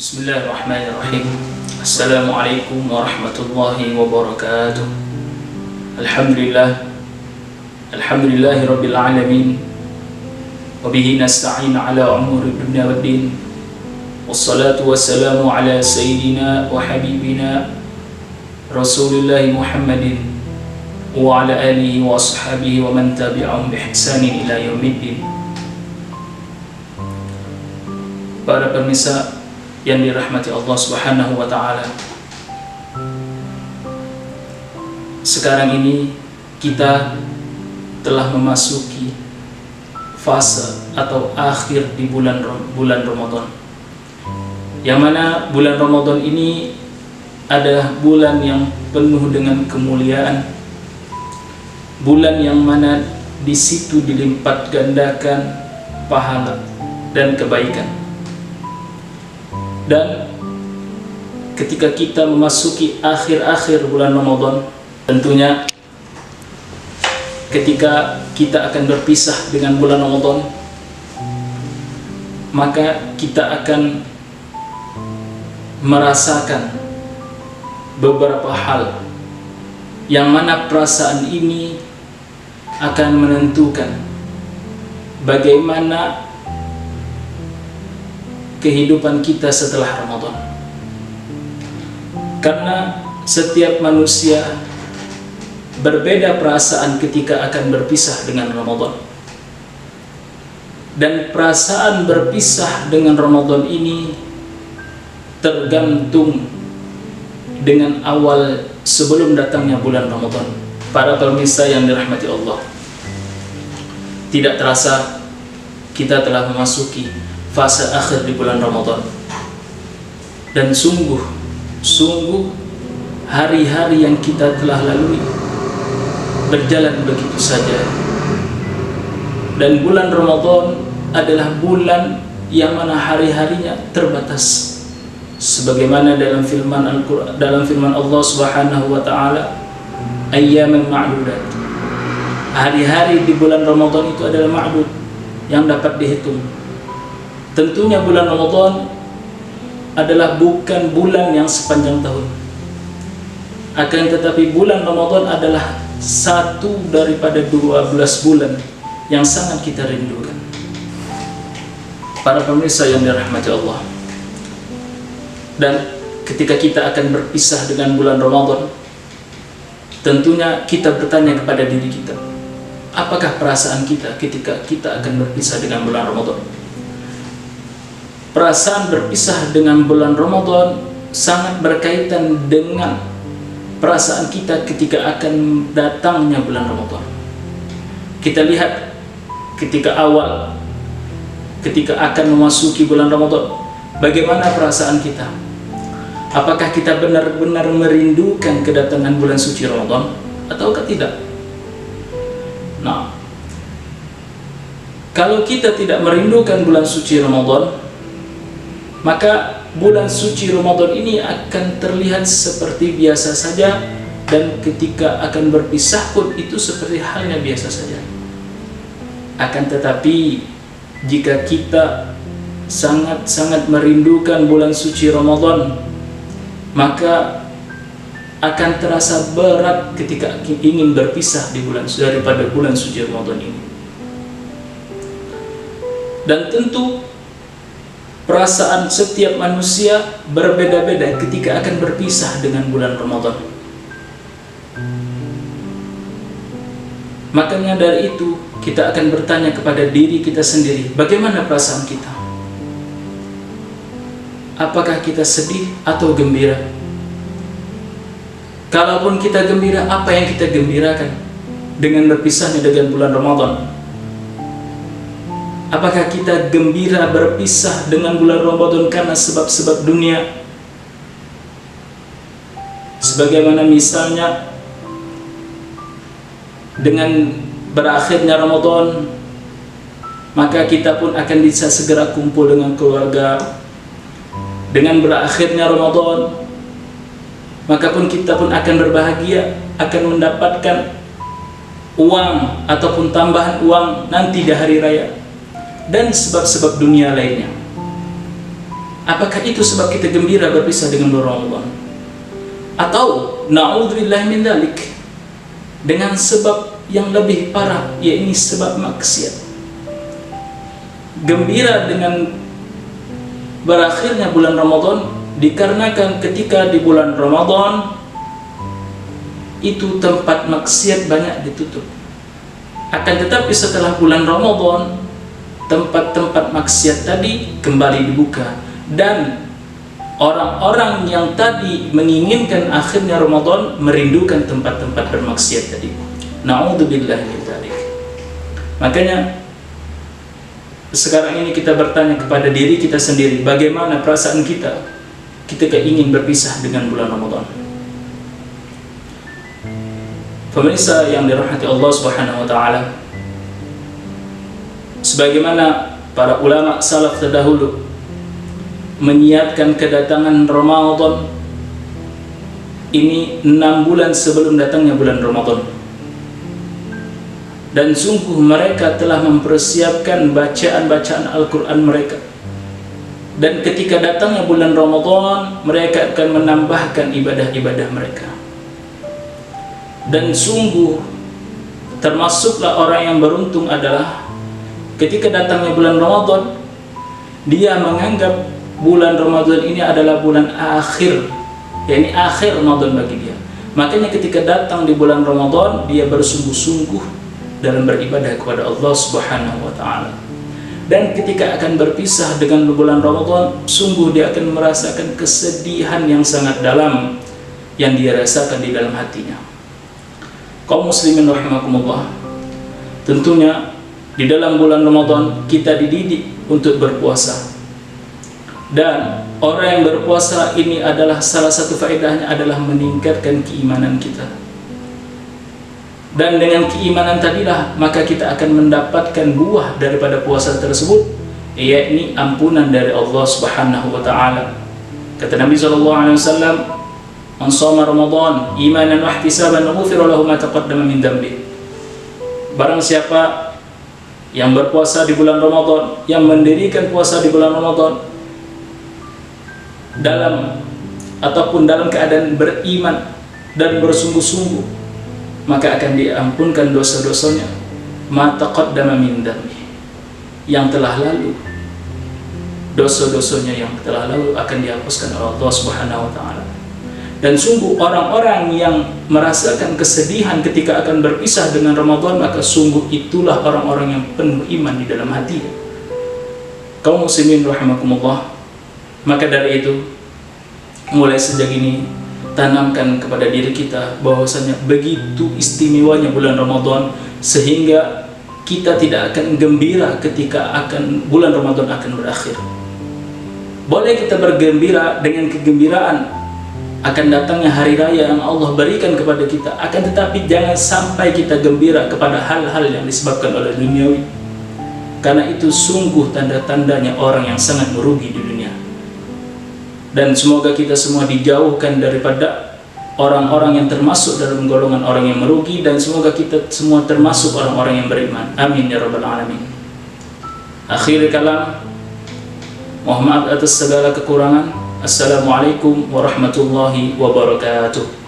Bismillahirrahmanirrahim. Assalamualaikum warahmatullahi wabarakatuh. Alhamdulillahi rabbil alamin. Wabihi nasta'in ala umuri dunya waddin. Wassalatu wassalamu ala sayyidina wa habibina Rasulillahi Muhammadin wa ala alihi wa ashabihi wa man tabi'ahum bi ihsanin ila yaumiddin. Para pemirsa yang dirahmati Allah Subhanahu wa ta'ala, sekarang ini kita telah memasuki fase atau akhir di bulan Ramadan, yang mana bulan Ramadan ini adalah bulan yang penuh dengan kemuliaan, bulan yang mana di situ dilipat gandakan pahala dan kebaikan. Dan ketika kita memasuki akhir-akhir bulan Ramadan, tentunya ketika kita akan berpisah dengan bulan Ramadan, maka kita akan merasakan beberapa hal yang mana perasaan ini akan menentukan bagaimana kehidupan kita setelah Ramadan. Karena setiap manusia berbeda perasaan ketika akan berpisah dengan Ramadan. Dan perasaan berpisah dengan Ramadan ini tergantung dengan awal sebelum datangnya bulan Ramadan. Para pemirsa yang dirahmati Allah, tidak terasa kita telah memasuki fase akhir di bulan Ramadan, dan sungguh hari-hari yang kita telah lalui berjalan begitu saja. Dan bulan Ramadan adalah bulan yang mana hari-harinya terbatas, sebagaimana dalam firman Allah Subhanahu wa ta'ala, ayyaman ma'dudat. Hari-hari di bulan Ramadan itu adalah ma'dud, yang dapat dihitung. Tentunya bulan Ramadan adalah bukan bulan yang sepanjang tahun, akan tetapi bulan Ramadan adalah satu daripada 12 bulan yang sangat kita rindukan. Para pemirsa yang dirahmati Allah, dan ketika kita akan berpisah dengan bulan Ramadan, tentunya kita bertanya kepada diri kita, apakah perasaan kita ketika kita akan berpisah dengan bulan Ramadan? Perasaan berpisah dengan bulan Ramadan sangat berkaitan dengan perasaan kita ketika akan datangnya bulan Ramadan. Kita lihat ketika akan memasuki bulan Ramadan, bagaimana perasaan kita? Apakah kita benar-benar merindukan kedatangan bulan suci Ramadan ataukah tidak? Nah, kalau kita tidak merindukan bulan suci Ramadan, maka bulan suci Ramadan ini akan terlihat seperti biasa saja, dan ketika akan berpisah pun itu seperti halnya biasa saja. Akan tetapi jika kita sangat-sangat merindukan bulan suci Ramadan, maka akan terasa berat ketika ingin berpisah daripada bulan suci Ramadan ini. Dan tentu perasaan setiap manusia berbeda-beda ketika akan berpisah dengan bulan Ramadan. Makanya dari itu kita akan bertanya kepada diri kita sendiri, bagaimana perasaan kita? Apakah kita sedih atau gembira? Kalaupun kita gembira, apa yang kita gembirakan dengan berpisahnya dengan bulan Ramadan? Apakah kita gembira berpisah dengan bulan Ramadan karena sebab-sebab dunia? Sebagaimana misalnya dengan berakhirnya Ramadan, maka kita pun akan bisa segera kumpul dengan keluarga. Dengan berakhirnya Ramadan, maka pun kita pun akan berbahagia, akan mendapatkan uang ataupun tambahan uang nanti di hari raya, dan sebab-sebab dunia lainnya. Apakah itu sebab kita gembira berpisah dengan bulan Ramadan? Atau na'udzubillahi min dzalik, dengan sebab yang lebih parah, yaitu sebab maksiat. Gembira dengan berakhirnya bulan Ramadan dikarenakan ketika di bulan Ramadan itu tempat maksiat banyak ditutup. Akan tetapi setelah bulan Ramadan, tempat-tempat maksiat tadi kembali dibuka, dan orang-orang yang tadi menginginkan akhirnya Ramadan merindukan tempat-tempat bermaksiat tadi. Na'udzubillahi min dzalik. Makanya sekarang ini kita bertanya kepada diri kita sendiri, bagaimana perasaan kita ketika ingin berpisah dengan bulan Ramadan? Pemirsa yang dirahmati Allah Subhanahu wa taala, sebagaimana para ulama salaf terdahulu menyiapkan kedatangan Ramadan ini 6 bulan sebelum datangnya bulan Ramadan, dan sungguh mereka telah mempersiapkan bacaan-bacaan Al-Quran mereka, dan ketika datangnya bulan Ramadan mereka akan menambahkan ibadah-ibadah mereka. Dan sungguh termasuklah orang yang beruntung adalah ketika datangnya bulan Ramadan, dia menganggap bulan Ramadan ini adalah bulan akhir, yakni akhir Ramadan bagi dia. Makanya ketika datang di bulan Ramadan, dia bersungguh-sungguh dalam beribadah kepada Allah Subhanahu wa taala. Dan ketika akan berpisah dengan bulan Ramadan, sungguh dia akan merasakan kesedihan yang sangat dalam yang dia rasakan di dalam hatinya. Kaum muslimin rahimakumullah, tentunya di dalam bulan Ramadan kita dididik untuk berpuasa. Dan orang yang berpuasa ini adalah salah satu faedahnya adalah meningkatkan keimanan kita. Dan dengan keimanan tadilah maka kita akan mendapatkan buah daripada puasa tersebut, yakni ampunan dari Allah Subhanahu wa taala. Kata Nabi sallallahu alaihi wasallam, "Man shoma Ramadan imanan wa ihtisaban ghufira lahu ma taqaddama min dhanbi." Barang siapa yang berpuasa di bulan Ramadan, yang mendirikan puasa di bulan Ramadan dalam keadaan beriman dan bersungguh-sungguh, maka akan diampunkan dosa-dosanya, ma taqaddama min dhanbi, yang telah lalu. Dosa-dosanya yang telah lalu akan dihapuskan oleh Allah Subhanahu wa taala. Dan sungguh orang-orang yang merasakan kesedihan ketika akan berpisah dengan Ramadan, maka sungguh itulah orang-orang yang penuh iman di dalam hatinya. Kaum muslimin rahimakumullah, maka dari itu mulai sejak ini tanamkan kepada diri kita bahwasanya begitu istimewanya bulan Ramadan, sehingga kita tidak akan gembira ketika bulan Ramadan akan berakhir. Boleh kita bergembira dengan kegembiraan akan datangnya hari raya yang Allah berikan kepada kita, akan tetapi jangan sampai kita gembira kepada hal-hal yang disebabkan oleh duniawi, karena itu sungguh tanda-tandanya orang yang sangat merugi di dunia. Dan semoga kita semua dijauhkan daripada orang-orang yang termasuk dalam golongan orang yang merugi, dan semoga kita semua termasuk orang-orang yang beriman. Amin ya rabbal alamin. Akhir kalam, mohon maaf atas segala kekurangan. Assalamualaikum warahmatullahi wabarakatuh.